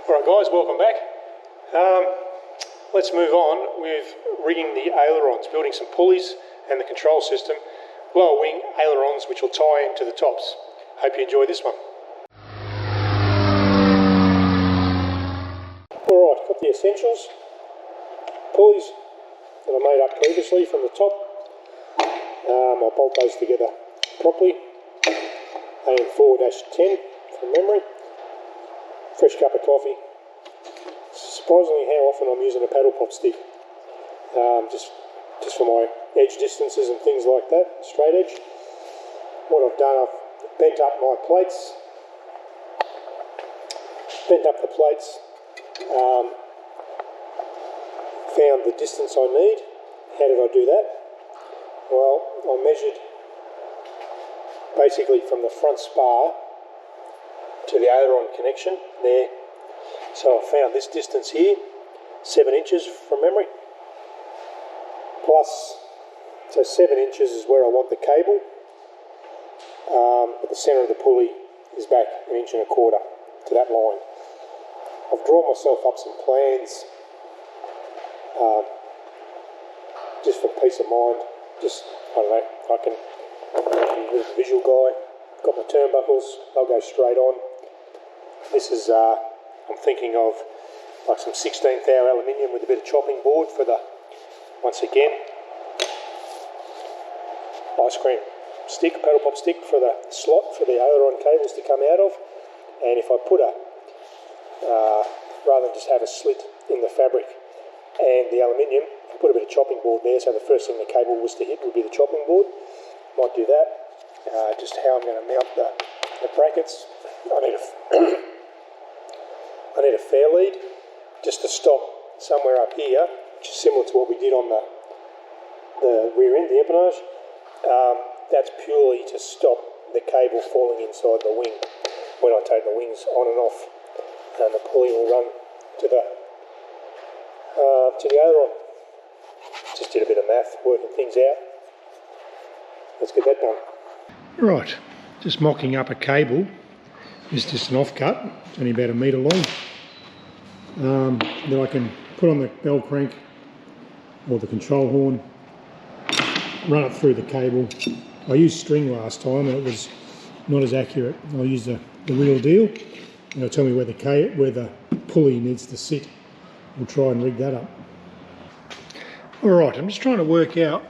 Alright guys, welcome back. Let's move on with rigging the ailerons, building some pulleys and the control system, lower wing ailerons which will tie into the tops. Hope you enjoy this one. Alright, got the essentials. Pulleys that I made up previously from the top. I'll bolt those together properly. AM4-10 from memory. Fresh cup of coffee. Surprisingly how often I'm using a paddle pop stick. Just for my edge distances and things like that, straight edge. What I've done, I've bent up my plates. Bent up the plates. Found the distance I need. How did I do that? Well, I measured basically from the front spar to the aileron connection there. So I found this distance here, 7 inches from memory. Plus, so 7 inches is where I want the cable. But the centre of the pulley is back 1.25 inches to that line. I've drawn myself up some plans just for peace of mind. Just, I don't know, I'm a visual guy. Got my turnbuckles, they'll go straight on. This is, I'm thinking of like some 16th hour aluminium with a bit of chopping board for the, once again, ice cream stick, paddle pop stick for the slot for the aileron cables to come out of. And if I put a, rather than just have a slit in the fabric and the aluminium, I put a bit of chopping board there, so the first thing the cable was to hit would be the chopping board. Might do that. Just how I'm going to mount the brackets. I need a fair lead just to stop somewhere up here, which is similar to what we did on the rear end, the empennage. That's purely to stop the cable falling inside the wing when I take the wings on and off, and the pulley will run to the aileron. Just did a bit of math, working things out. Let's get that done. Right, just mocking up a cable. It's just an offcut, it's only about 1 metre long. Then I can put on the bell crank or the control horn, run it through the cable. I used string last time and it was not as accurate. I'll use the real deal, and it'll tell me where the pulley needs to sit. We'll try and rig that up. Alright, I'm just trying to work out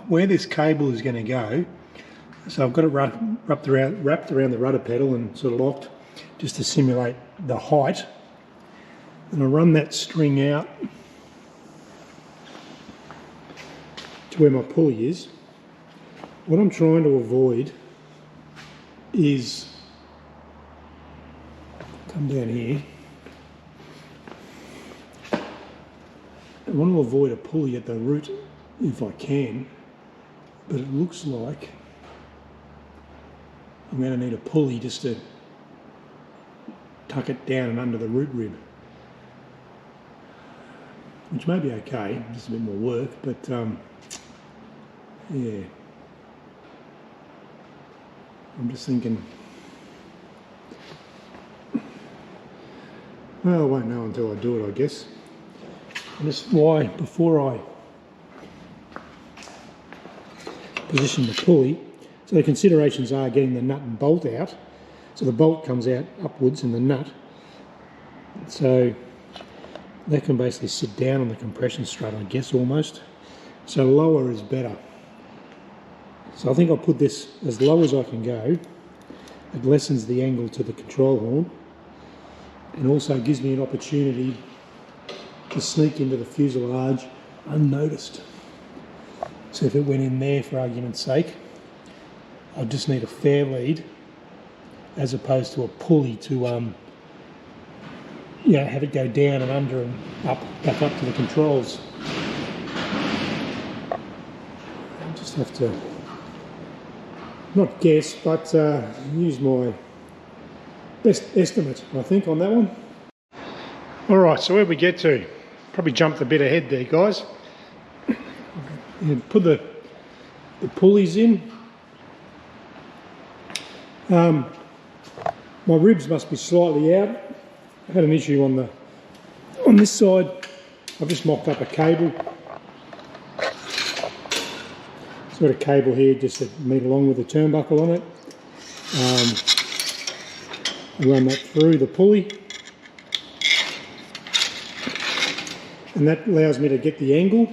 where this cable is going to go. So I've got it wrapped around the rudder pedal and sort of locked just to simulate the height. And I run that string out to where my pulley is. What I'm trying to avoid is, come down here, I want to avoid a pulley at the root if I can, but it looks like I'm going to need a pulley just to tuck it down and under the root rib, which may be okay, just a bit more work, but yeah, I'm just thinking, well, I won't know until I do it, I guess. And that's why, before I position the pulley, so the considerations are getting the nut and bolt out. So the bolt comes out upwards in the nut. So that can basically sit down on the compression strut, I guess, almost. So lower is better. So I think I'll put this as low as I can go. It lessens the angle to the control horn and also gives me an opportunity to sneak into the fuselage unnoticed. So if it went in there, for argument's sake, I just need a fair lead as opposed to a pulley to have it go down and under and up, back up to the controls. I just have to not guess, but use my best estimate, I think, on that one. Alright, so where we get to? Probably jumped a bit ahead there, guys. Put the pulleys in. My ribs must be slightly out. had an issue on this side. I've just mocked up a cable. It's got a cable here just to meet along with the turnbuckle on it. I run that through the pulley, and that allows me to get the angle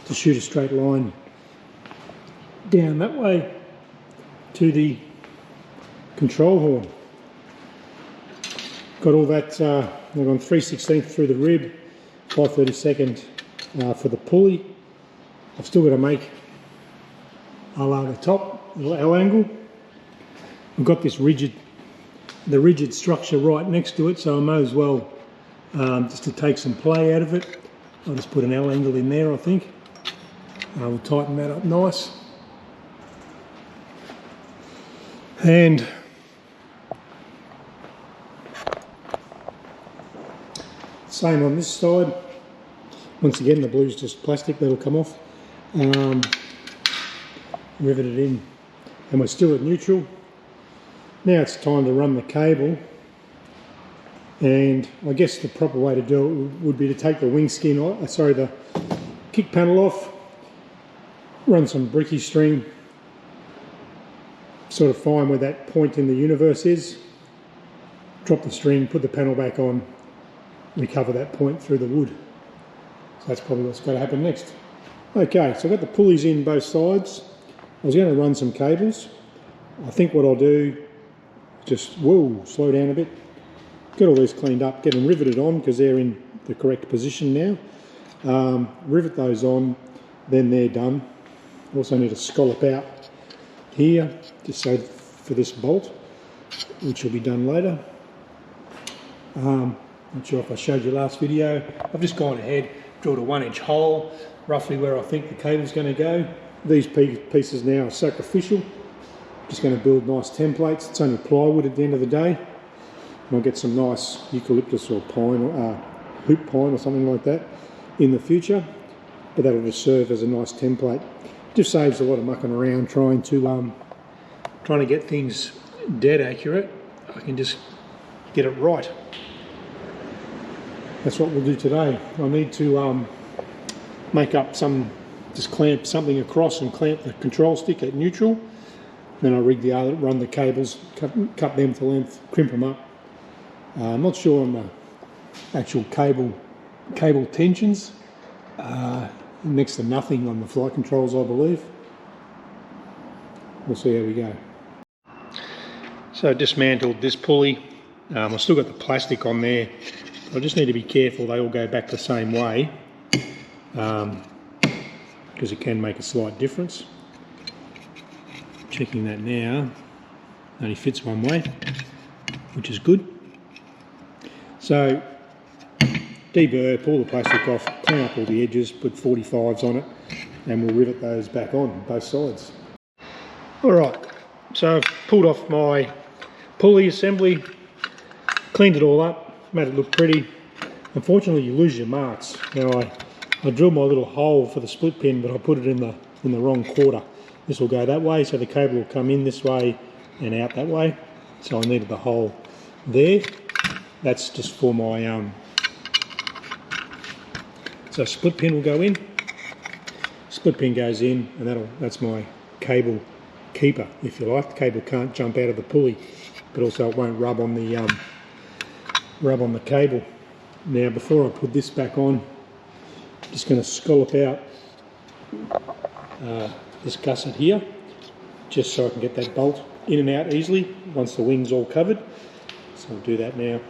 to shoot a straight line down that way to the control horn. Got all that, I've gone 3/16 through the rib, 5/32 for the pulley. I've still got to make the top, the L angle. I've got this rigid structure right next to it, so I may as well, just to take some play out of it, I'll just put an L angle in there, I think. We'll tighten that up nice. And same on this side. Once again, the blue's just plastic, that'll come off. Rivet it in, and we're still at neutral. Now it's time to run the cable, and I guess the proper way to do it would be to take the wing skin off, the kick panel off, run some bricky string, sort of find where that point in the universe is, drop the string, put the panel back on, recover that point through the wood. So that's probably what's going to happen next. Okay, so I've got the pulleys in both sides. I was going to run some cables. I think what I'll do, just, slow down a bit, get all these cleaned up, get them riveted on because they're in the correct position now. Rivet those on, then they're done. Also need to scallop out here, just so for this bolt, which will be done later. Not sure if I showed you last video. I've just gone ahead, drilled a 1-inch hole, roughly where I think the cable's going to go. These pieces now are sacrificial. Just going to build nice templates. It's only plywood at the end of the day. And I'll get some nice eucalyptus or pine, or hoop pine or something like that in the future. But that'll just serve as a nice template. Just saves a lot of mucking around trying to get things dead accurate. I can just get it right. That's what we'll do today. I need to make up just clamp something across and clamp the control stick at neutral. Then I rig the other, run the cables, cut them to length, crimp them up. I'm not sure on the actual cable tensions. Next to nothing on the flight controls, I believe. We'll see how we go. So I dismantled this pulley. I've still got the plastic on there. I just need to be careful they all go back the same way, because it can make a slight difference. Checking that now, only fits one way, which is good. So deburr, pull the plastic off, clean up all the edges, put 45s on it, and we'll rivet those back on both sides. Alright, so I've pulled off my pulley assembly, cleaned it all up, made it look pretty. Unfortunately you lose your marks. Now I drilled my little hole for the split pin, but I put it in the wrong quarter. This will go that way, so the cable will come in this way and out that way. So I needed the hole there. That's just for my so split pin will go in. Split pin goes in, and that's my cable keeper, if you like. The cable can't jump out of the pulley, but also it won't rub on the cable. Now, before I put this back on, I'm just going to scallop out this gusset here, just so I can get that bolt in and out easily once the wing's all covered. So I'll do that now.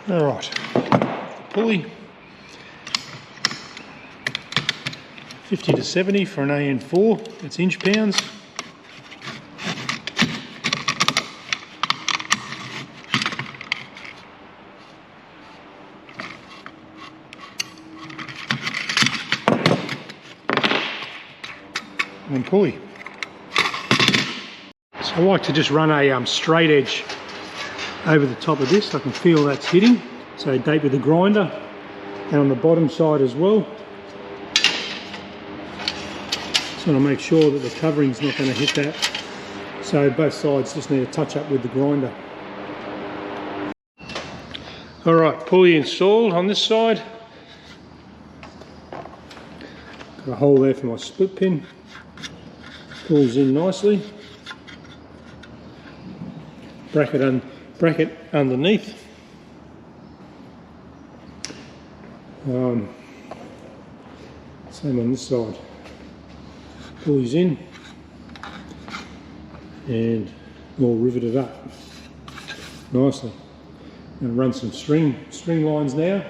Alright, the pulley, 50 to 70 for an AN4, that's inch pounds. And pulley. So I like to just run a straight edge over the top of this. I can feel that's hitting, so date with the grinder, and on the bottom side as well. Just want to make sure that the covering's not going to hit that So both sides just need a touch up with the grinder. Alright, pulley installed on this side. Got a hole there for my split pin. Pulls in nicely. Bracket underneath. Same on this side. Pulleys in and all riveted up nicely. I'm going to run some string lines now.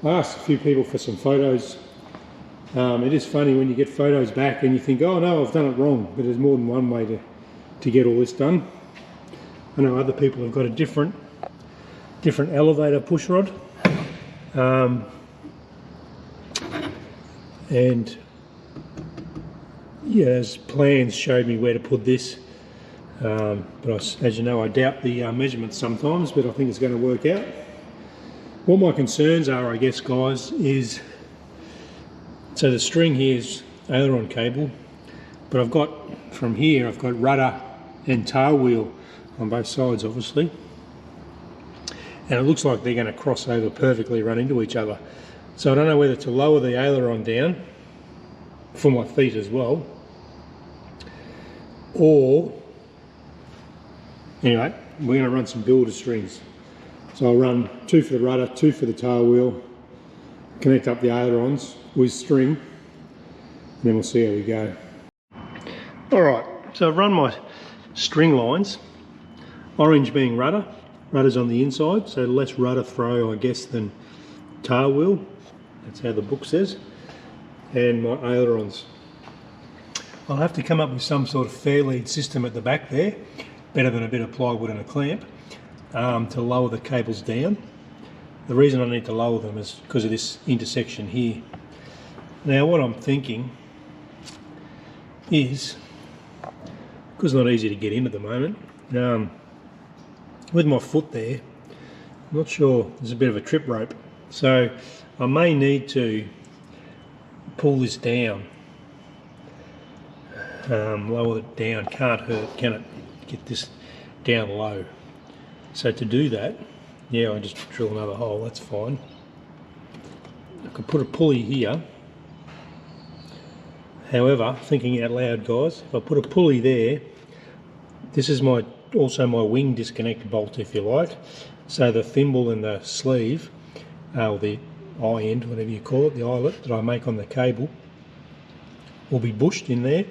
I asked a few people for some photos. It is funny when you get photos back and you think, oh no, I've done it wrong, but there's more than one way to get all this done. I know other people have got a different elevator push rod, and yeah, as plans showed me where to put this, but as you know, I doubt the measurements sometimes, but I think it's going to work out. What my concerns are, I guess, guys, is so the string here is aileron cable, but I've got from here, I've got rudder and tail wheel on both sides, obviously, and it looks like they're going to cross over perfectly, run into each other. So I don't know whether to lower the aileron down for my feet as well, or anyway, we're going to run some builder strings. So I'll run 2 for the rudder, 2 for the tail wheel, connect up the ailerons with string, and then we'll see how we go. Alright, so I've run my string lines, orange being rudder. Rudder's on the inside, so less rudder throw, I guess, than tail wheel. That's how the book says. And my ailerons. I'll have to come up with some sort of fairlead system at the back there, better than a bit of plywood and a clamp, to lower the cables down. The reason I need to lower them is because of this intersection here. Now what I'm thinking is, because it's not easy to get in at the moment, with my foot there, I'm not sure, there's a bit of a trip rope, so I may need to pull this down, lower it down. Can't hurt, can it? Get this down low. So to do that, yeah, I just drill another hole, that's fine. I could put a pulley here. However, thinking out loud, guys, if I put a pulley there, this is also my wing disconnect bolt, if you like. So the thimble and the sleeve, or the eye end, whatever you call it, the eyelet that I make on the cable, will be bushed in there,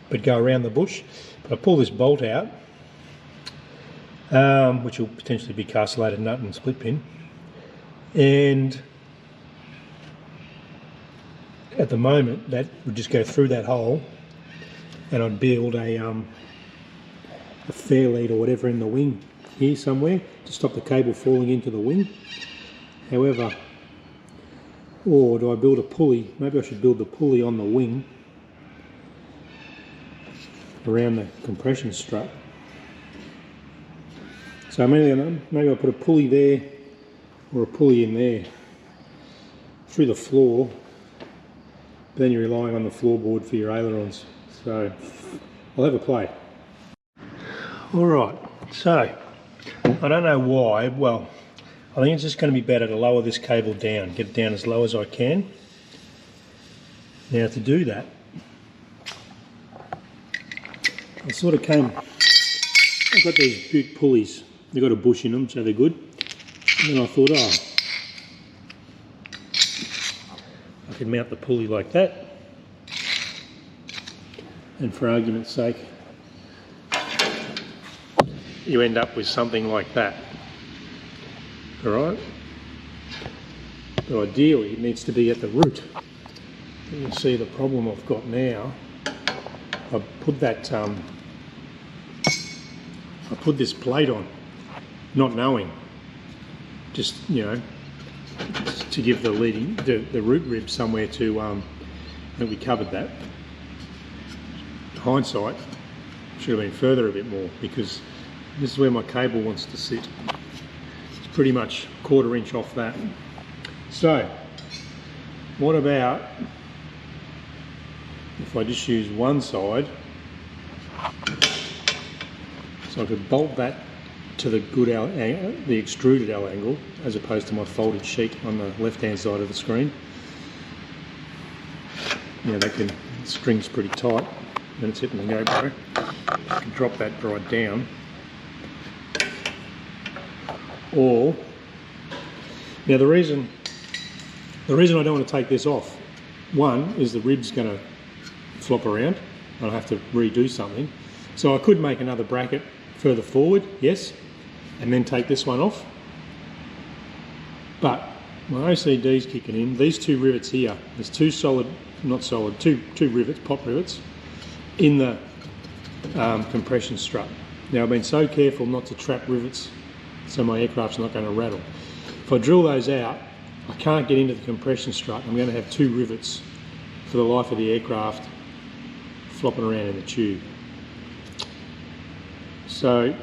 but go around the bush. But I pull this bolt out, which will potentially be castellated nut and split pin, and at the moment that would just go through that hole, and I'd build a fairlead or whatever in the wing here somewhere to stop the cable falling into the wing. However, or do I build a pulley? Maybe I should build the pulley on the wing around the compression strut. So maybe I'll put a pulley there or a pulley in there through the floor, but then you're relying on the floorboard for your ailerons. So I'll have a play. Alright, so I don't know why, well, I think it's just going to be better to lower this cable down, get it down as low as I can. Now to do that, I sort of I've got these butte pulleys, they've got a bush in them, so they're good. And then I thought, I could mount the pulley like that, and for argument's sake, you end up with something like that. Alright? But ideally it needs to be at the root. You can see the problem I've got now. I put that I put this plate on, not knowing. Just, you know, to give the root rib somewhere to I think we covered that. Hindsight, should have been further a bit more, because this is where my cable wants to sit. It's pretty much a 1/4 inch off that. So what about if I just use one side So I could bolt that to the the extruded L angle as opposed to my folded sheet on the left hand side of the screen. Yeah, the string's pretty tight when it's hitting the GoPro. I can drop that right down. Or, now the reason I don't want to take this off, one is the rib's going to flop around and I'll have to redo something. So I could make another bracket further forward, yes, and then take this one off. But my OCD's kicking in. These two rivets here, there's two solid, not solid, two rivets, pop rivets, in the compression strut. Now I've been so careful not to trap rivets so my aircraft's not going to rattle. If I drill those out, I can't get into the compression strut. I'm going to have two rivets for the life of the aircraft flopping around in the tube. So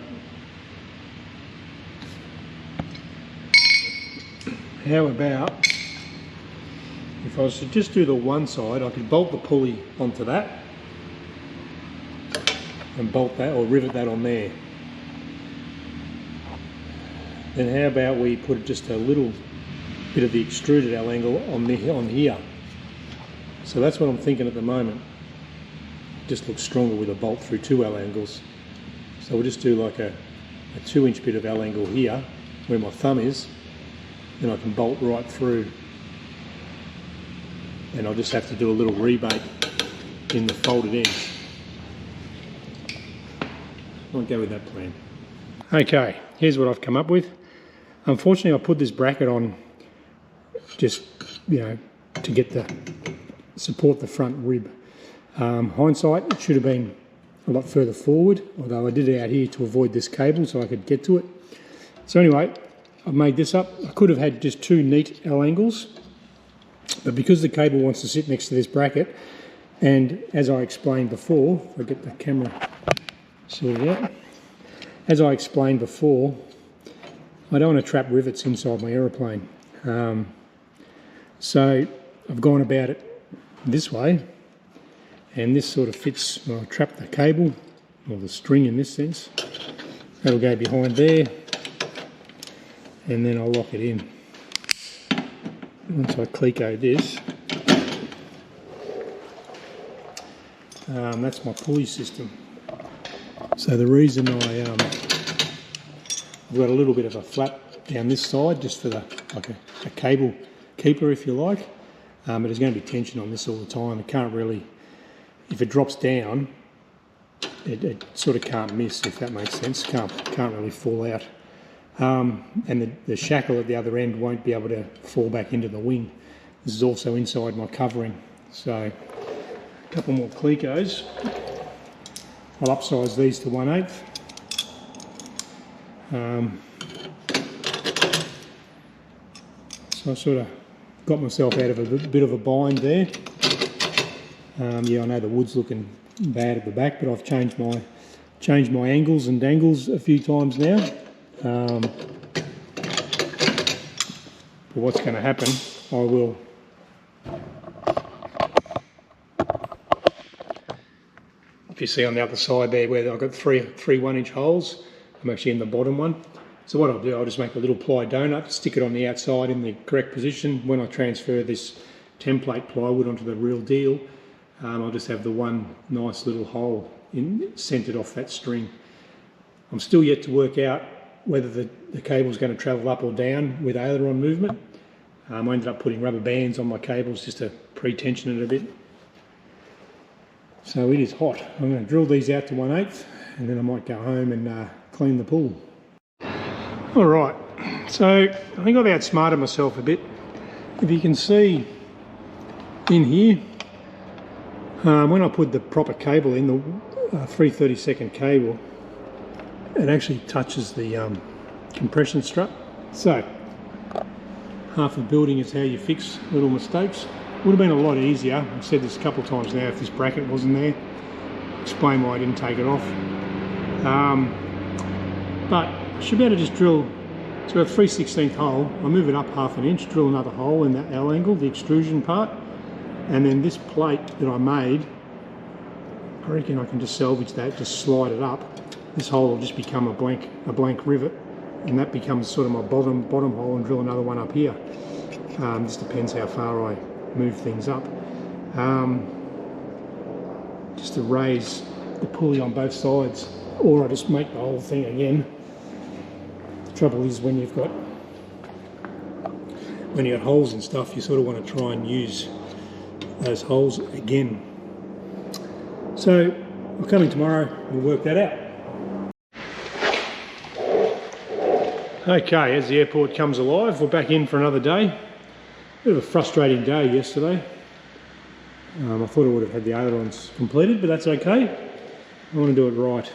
how about if I was to just do the one side, I could bolt the pulley onto that and bolt that or rivet that on there. Then how about we put just a little bit of the extruded L angle on here. So that's what I'm thinking at the moment. Just looks stronger with a bolt through two L angles. So we'll just do like a 2-inch bit of L angle here where my thumb is. Then I can bolt right through. And I'll just have to do a little rebate in the folded edge. I'll go with that plan. Okay, here's what I've come up with. Unfortunately, I put this bracket on just, to get support the front rib. Hindsight, it should have been a lot further forward, although I did it out here to avoid this cable so I could get to it. So anyway, I've made this up. I could have had just two neat L angles, but because the cable wants to sit next to this bracket, and as I explained before, if I get the camera sorted out, as I explained before, I don't want to trap rivets inside my aeroplane. So I've gone about it this way, and this sort of fits. I'll trap the cable, or the string in this sense. That'll go behind there, and then I'll lock it in. Once I cleco this, that's my pulley system. So the reason I've got a little bit of a flap down this side, just for like a cable keeper, if you like, but there's going to be tension on this all the time. It can't really, if it drops down, it sort of can't miss, if that makes sense. Can't really fall out. And the shackle at the other end won't be able to fall back into the wing. This is also inside my covering. So a couple more clecos. I'll upsize these to 1/8. So I sort of got myself out of a bit of a bind there. Yeah, I know the wood's looking bad at the back, but I've changed my angles and dangles a few times now. But what's going to happen, I will if you see on the other side there where I've got three 1-inch holes, I'm actually in the bottom one. So what I'll do, I'll just make a little ply donut, stick it on the outside in the correct position. When I transfer this template plywood onto the real deal, I'll just have the one nice little hole centered off that string. I'm still yet to work out whether the cable's going to travel up or down with aileron movement. I ended up putting rubber bands on my cables just to pre-tension it a bit. So it is hot. I'm going to drill these out to 1/8, and then I might go home and clean the pool. Alright, so I think I've outsmarted myself a bit. If you can see in here, when I put the proper cable in, the 3/32 cable, it actually touches the compression strut. So half of building is how you fix little mistakes. Would have been a lot easier, I've said this a couple of times now, if this bracket wasn't there. Explain why I didn't take it off. But I should be able to just drill, so a 3/16 hole, I'll move it up 1/2 inch, drill another hole in that L angle, the extrusion part, and then this plate that I made, I reckon I can just salvage that, just slide it up. this hole will just become a blank rivet, and that becomes sort of my bottom hole, and drill another one up here. Just depends how far I move things up. Just to raise the pulley on both sides, or I just make the whole thing again. The trouble is when you've got holes and stuff, you sort of want to try and use those holes again. So I'm coming tomorrow, we'll work that out. Okay, as the airport comes alive, we're back in for another day. Bit of a frustrating day yesterday. I thought I would have had the ailerons completed, but that's okay. I want to do it right.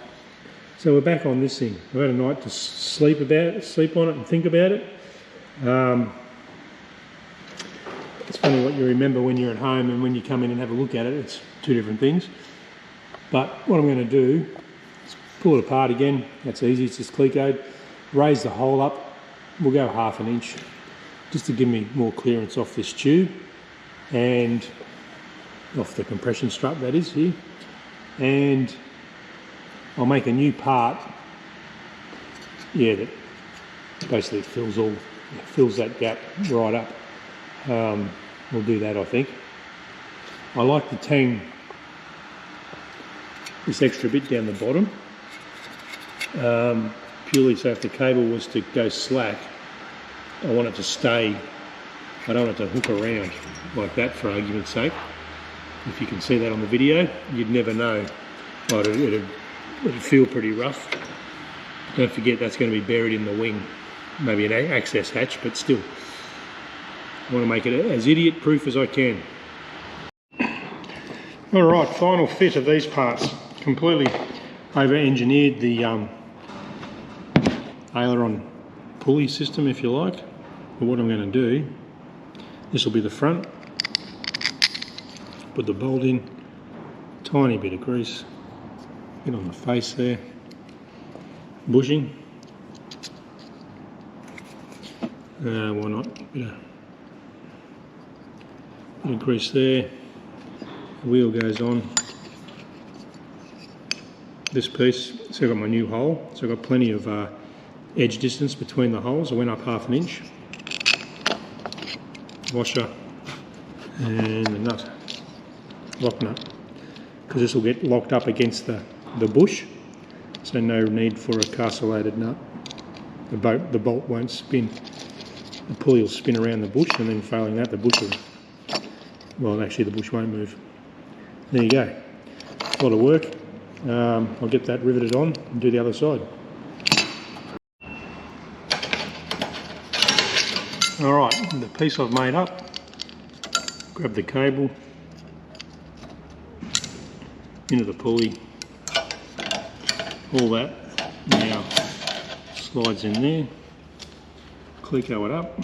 So we're back on this thing. I've had a night to sleep on it and think about it. It's funny what you remember when you're at home and when you come in and have a look at it. It's two different things. But what I'm going to do is pull it apart again. That's easy, it's just clecoed. Raise the hole up. We'll go 1/2 inch just to give me more clearance off this tube and off the compression strut, that is, here. And I'll make a new part, that basically fills that gap right up. We'll do that, I think. I like to tang this extra bit down the bottom, purely so if the cable was to go slack, I want it to stay. I don't want it to hook around like that, for argument's sake. If you can see that on the video, you'd never know. It'd feel pretty rough. Don't forget that's going to be buried in the wing. Maybe an access hatch, but still. I want to make it as idiot proof as I can. Alright, final fit of these parts. Completely over-engineered the Aileron pulley system, if you like. But what I'm going to do, this will be the front. Put the bolt in, tiny bit of grease, get on the face there, bushing. Why not? Bit of grease there. The wheel goes on. This piece, so I've got my new hole, so I've got plenty of edge distance between the holes. I went up 1/2 inch. Washer and the nut, lock nut, because this will get locked up against the bush, so no need for a castellated nut. The bolt won't spin. The pulley will spin around the bush, and then failing that, the bush will, well, actually the bush won't move. There you go. A lot of work. I'll get that riveted on and do the other side. Alright, the piece I've made up, grab the cable, into the pulley, all that now slides in there, cleco it up.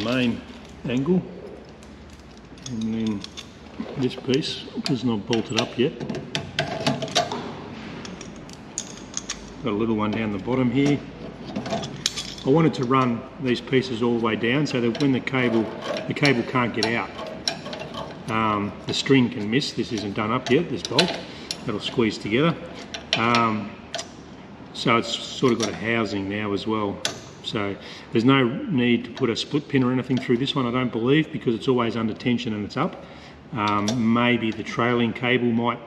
Main angle, and then this piece is not bolted up yet. Got a little one down the bottom here. I wanted to run these pieces all the way down so that when the cable can't get out. The string can miss. This isn't done up yet, this bolt. That'll squeeze together. So it's sort of got a housing now as well. So there's no need to put a split pin or anything through this one, I don't believe, because it's always under tension and it's up. Maybe the trailing cable might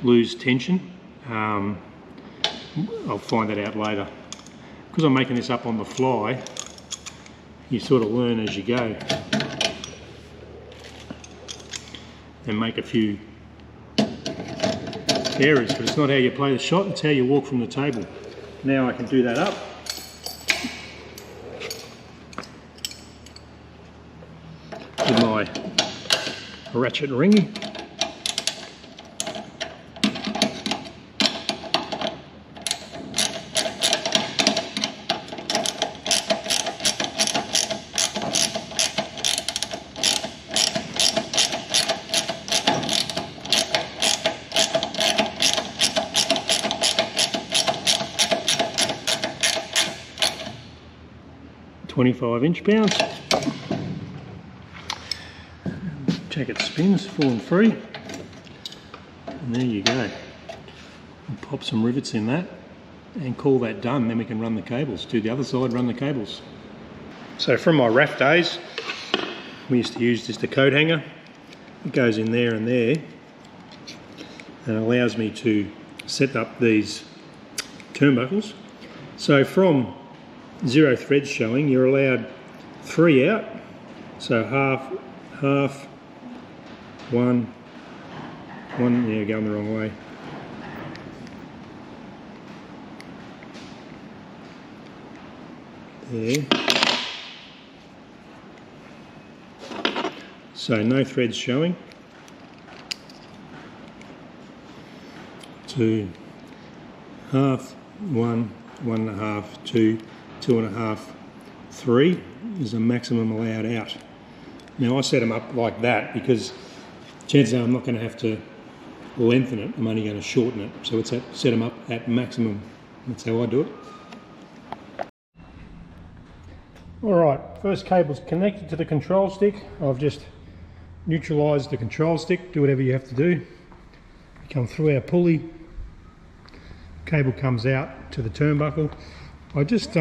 lose tension. I'll find that out later. Because I'm making this up on the fly, you sort of learn as you go. And make a few errors, but it's not how you play the shot, it's how you walk from the table. Now I can do that up. With my ratchet ring. 25 inch-pounds. Check it spins full and free. And there you go. We'll pop some rivets in that and call that done. Then we can run the cables. Do the other side, run the cables. So from my RAF days, we used to use just a coat hanger. It goes in there and there, and it allows me to set up these turnbuckles. So from 0 threads showing, you're allowed 3 out. So half, half, one, yeah, going the wrong way. There. So no threads showing. 2, half, 1, 1.5, 2, 2.5, 3 is the maximum allowed out. Now I set them up like that because chances are I'm not going to have to lengthen it, I'm only going to shorten it. So it's set them up at maximum. That's how I do it. Alright, first cable's connected to the control stick. I've just neutralised the control stick, do whatever you have to do. Come through our pulley, cable comes out to the turnbuckle. I just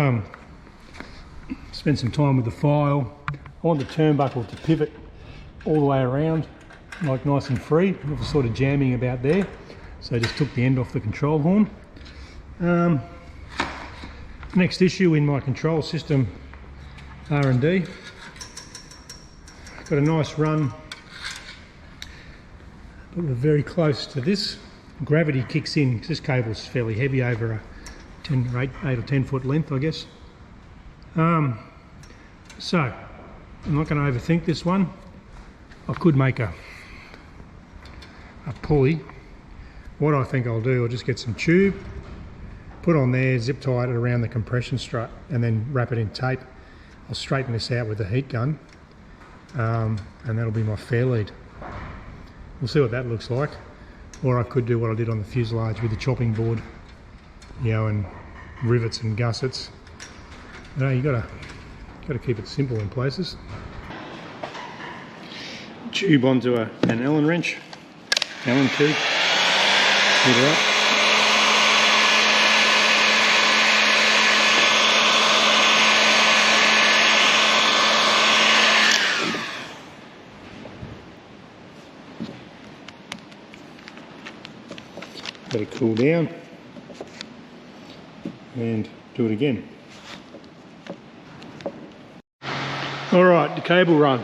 spent some time with the file. I want the turnbuckle to pivot all the way around, like nice and free. I was sort of jamming about there, so I just took the end off the control horn. Next issue in my control system R&D. Got a nice run, but we're very close to this. Gravity kicks in because this cable's fairly heavy over a 8 or 10 foot length, I guess. So I'm not going to overthink this one. I could make a pulley. What I think I'll do, I'll just get some tube, put on there, zip tie it around the compression strut, and then wrap it in tape. I'll straighten this out with a heat gun, and that'll be my fairlead. We'll see what that looks like. Or I could do what I did on the fuselage with the chopping board, you know, and rivets and gussets. You know, you gotta keep it simple in places. Tube onto an Allen wrench, Allen key, heat it up. Let it cool down and do it again. Alright, the cable run.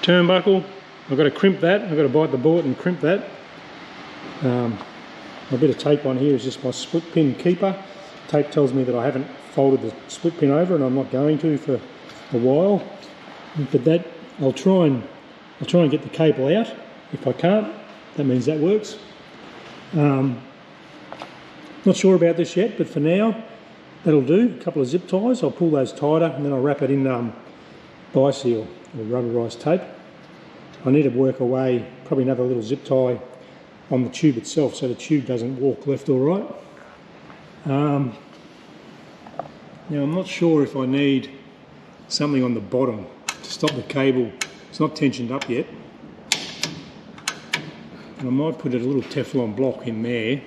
Turnbuckle, I've got to crimp that, I've got to bite the bullet and crimp that. A bit of tape on here is just my split pin keeper. Tape tells me that I haven't folded the split pin over, and I'm not going to for a while. But that, I'll try and get the cable out. If I can't, that means that works. Not sure about this yet, but for now that'll do. A couple of zip ties, I'll pull those tighter and then I'll wrap it in bi-seal or rubberised tape. I need to work away probably another little zip tie on the tube itself so the tube doesn't walk left or right. Now I'm not sure if I need something on the bottom to stop the cable. It's not tensioned up yet. And I might put a little Teflon block in there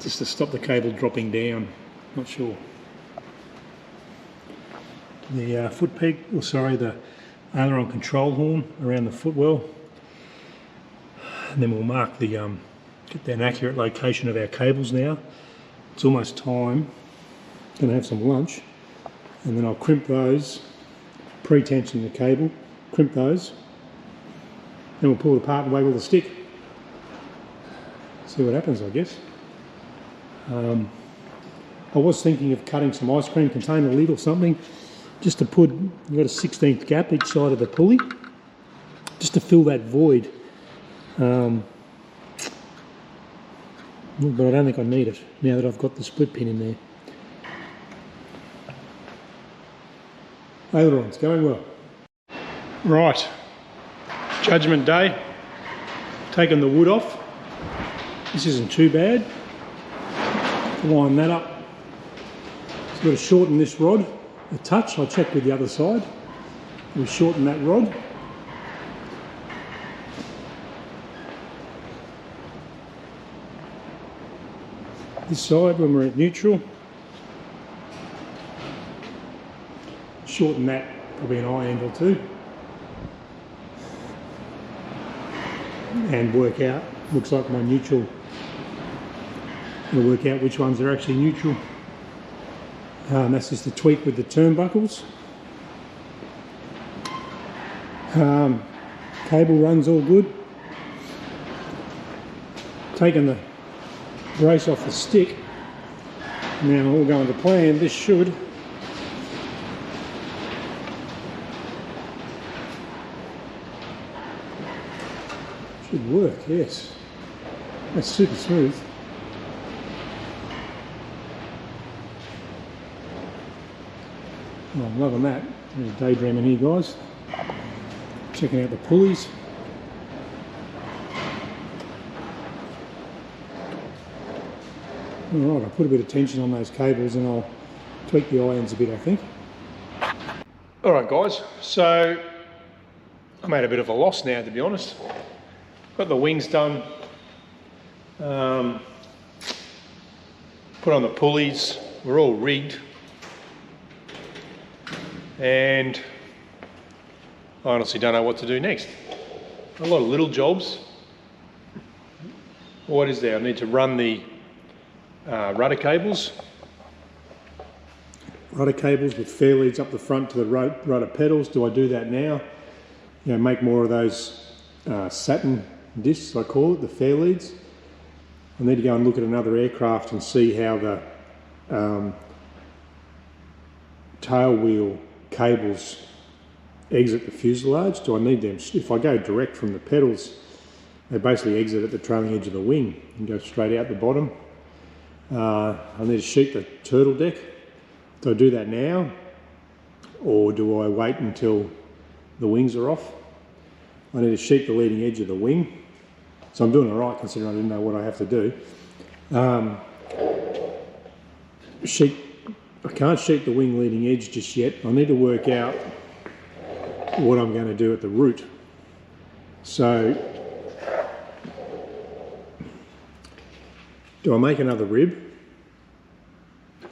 just to stop the cable dropping down. Not sure. The foot peg, or sorry, the aileron control horn around the footwell. And then we'll mark the, get an accurate location of our cables now. It's almost time. Gonna have some lunch. And then I'll crimp those, pre-tension the cable, crimp those. Then we'll pull it apart and waggle the stick. See what happens, I guess. I was thinking of cutting some ice cream container lid or something, just to put, you've got a 16th gap each side of the pulley, just to fill that void. But I don't think I need it, now that I've got the split pin in there. Aileron's going well. Right. Judgment day, taking the wood off. This isn't too bad. Line that up. So I've got to shorten this rod a touch. I'll check with the other side. We shorten that rod. This side, when we're at neutral, shorten that probably an eye end or two, and work out, looks like my neutral, we'll work out which ones are actually neutral. And that's just a tweak with the turnbuckles. Cable runs all good. Taking the brace off the stick. Now all going to plan. This should work, yes. That's super smooth. Oh, I'm loving that. There's daydreaming here, guys. Checking out the pulleys. Alright, I'll put a bit of tension on those cables and I'll tweak the eye ends a bit, I think. Alright guys, so I'm at a bit of a loss now, to be honest. Got the wings done, put on the pulleys, we're all rigged, and I honestly don't know what to do next. A lot of little jobs. What is there? I need to run the rudder cables. Rudder cables with fairleads up the front to the rudder pedals. Do I do that now? You know, make more of those satin discs, I call it, the fairleads. I need to go and look at another aircraft and see how the tail wheel cables exit the fuselage. Do I need them? If I go direct from the pedals, they basically exit at the trailing edge of the wing and go straight out the bottom. I need to sheet the turtle deck. Do I do that now, or do I wait until the wings are off? I need to sheet the leading edge of the wing. So I'm doing all right considering I didn't know what I have to do. I can't sheet the wing leading edge just yet. I need to work out what I'm going to do at the root. So, do I make another rib?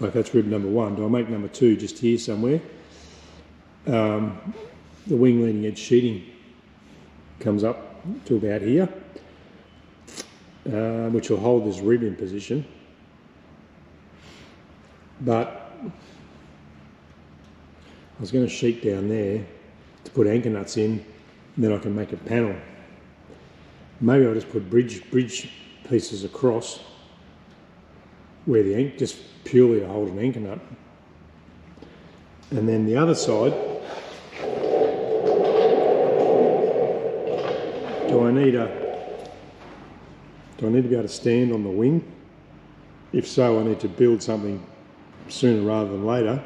Like that's rib number 1. Do I make number 2 just here somewhere? The wing leading edge sheeting comes up to about here, which will hold this rib in position. But I was going to sheet down there to put anchor nuts in, and then I can make a panel. Maybe I'll just put bridge pieces across where the ink, just purely to hold an anchor nut. And then the other side, do I need to be able to stand on the wing? If so, I need to build something sooner rather than later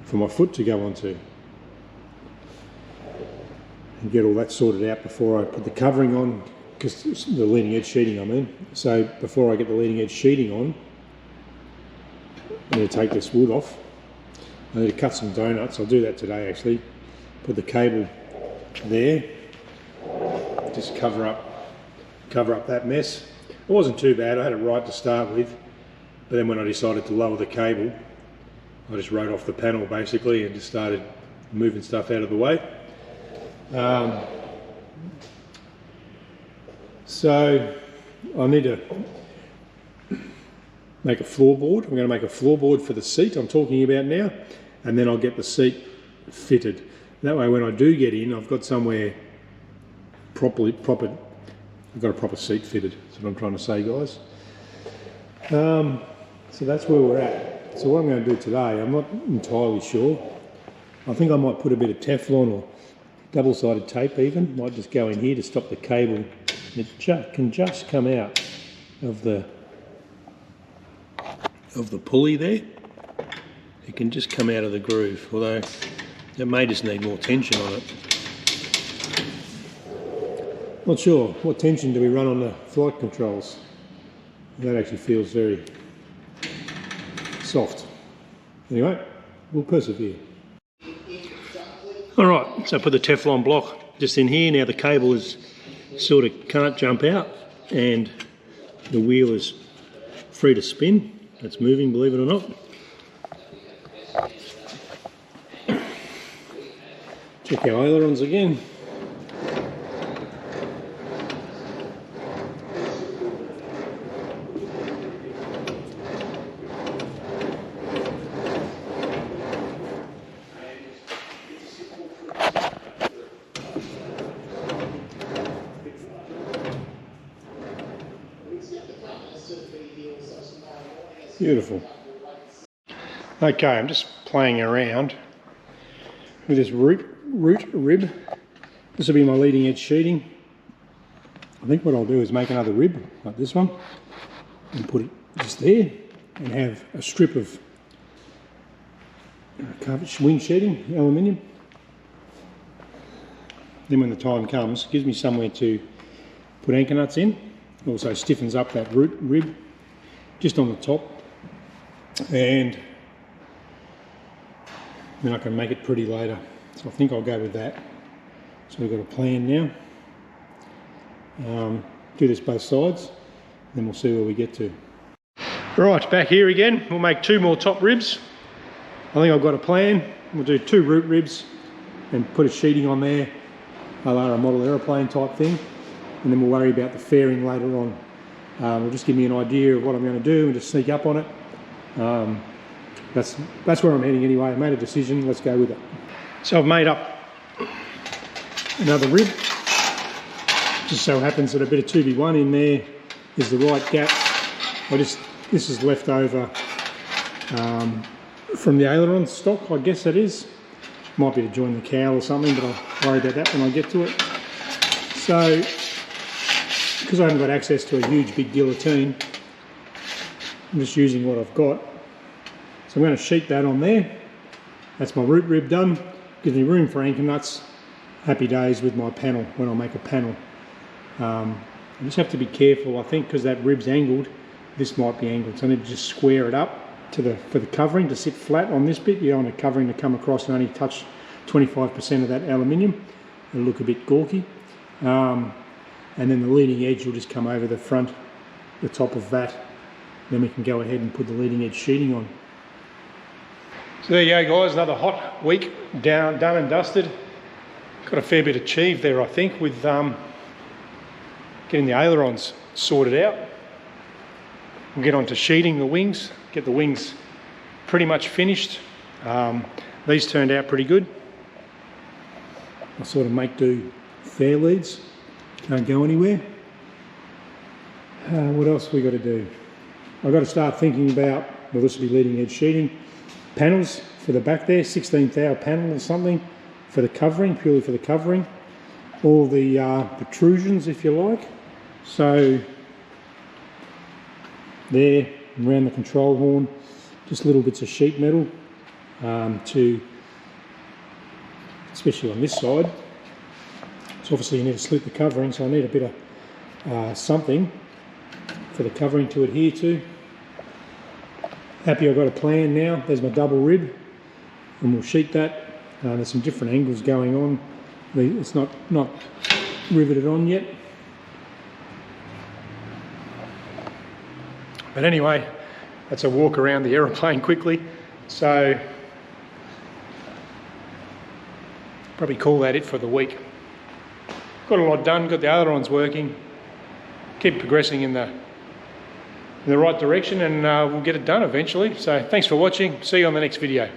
for my foot to go onto, and get all that sorted out before I put the covering on, because the leading edge sheeting I'm in. So before I get the leading edge sheeting on, I need to take this wood off. I need to cut some donuts. I'll do that today actually. Put the cable there, just cover up that mess. It wasn't too bad. I had it right to start with, but then when I decided to lower the cable, I just wrote off the panel basically and just started moving stuff out of the way. So I need to make a floorboard. I'm going to make a floorboard for the seat I'm talking about now, and then I'll get the seat fitted. That way when I do get in, I've got somewhere I've got a proper seat fitted. That's what I'm trying to say, guys. So that's where we're at. So what I'm going to do today, I'm not entirely sure. I think I might put a bit of Teflon or double-sided tape even. Might just go in here to stop the cable. It can just come out of the pulley there. It can just come out of the groove, although it may just need more tension on it. Not sure. What tension do we run on the flight controls? That actually feels very soft. Anyway, we'll persevere. Alright, so I put the Teflon block just in here. Now the cable is sort of can't jump out and the wheel is free to spin. It's moving, believe it or not. Check our ailerons again. Beautiful. Okay, I'm just playing around with this root rib. This will be my leading edge sheeting. I think what I'll do is make another rib like this one and put it just there and have a strip of wing sheeting, aluminium. Then when the time comes, it gives me somewhere to put anchor nuts in. Also stiffens up that root rib just on the top, and then I can make it pretty later. So I think I'll go with that. So we've got a plan now. Do this both sides, then we'll see where we get to. Right, back here again. We'll make 2 more top ribs. I think I've got a plan. We'll do 2 root ribs and put a sheeting on there, a la a model aeroplane type thing, and then we'll worry about the fairing later on. It'll just give me an idea of what I'm going to do and just sneak up on it. That's where I'm heading anyway. I made a decision, let's go with it. So I've made up another rib. Just so happens that a bit of 2B1 in there is the right gap. This is left over from the Aileron stock, I guess that is. Might be to join the cowl or something, but I'll worry about that when I get to it. So, because I haven't got access to a huge big guillotine, I'm just using what I've got. So I'm going to sheet that on there. That's my root rib done. Gives me room for anchor nuts. Happy days with my panel when I make a panel. I just have to be careful, I think, because that rib's angled. This might be angled, so I need to just square it up for the covering to sit flat on this bit. You don't want the covering to come across and only touch 25% of that aluminium. It'll look a bit gawky. And then the leading edge will just come over the front, the top of that. Then we can go ahead and put the leading edge sheeting on. So there you go, guys, another hot week done and dusted. Got a fair bit achieved there, I think, with getting the ailerons sorted out. We'll get on to sheeting the wings, get the wings pretty much finished. These turned out pretty good. I'll sort of make do fairleads. Can't go anywhere. What else we got to do? I've got to start thinking about, well, this will be leading edge sheeting, panels for the back there, 16th hour panel or something for the covering, purely for the covering. All the protrusions, if you like. So there, around the control horn, just little bits of sheet metal especially on this side. So obviously you need to slit the covering, so I need a bit of something for the covering to adhere to. Happy I've got a plan now. There's my double rib, and we'll sheet that. There's some different angles going on. It's not riveted on yet. But anyway, that's a walk around the aeroplane quickly. So probably call that it for the week. Got a lot done, got the ailerons working, keep progressing in the right direction, and we'll get it done eventually. So thanks for watching, see you on the next video.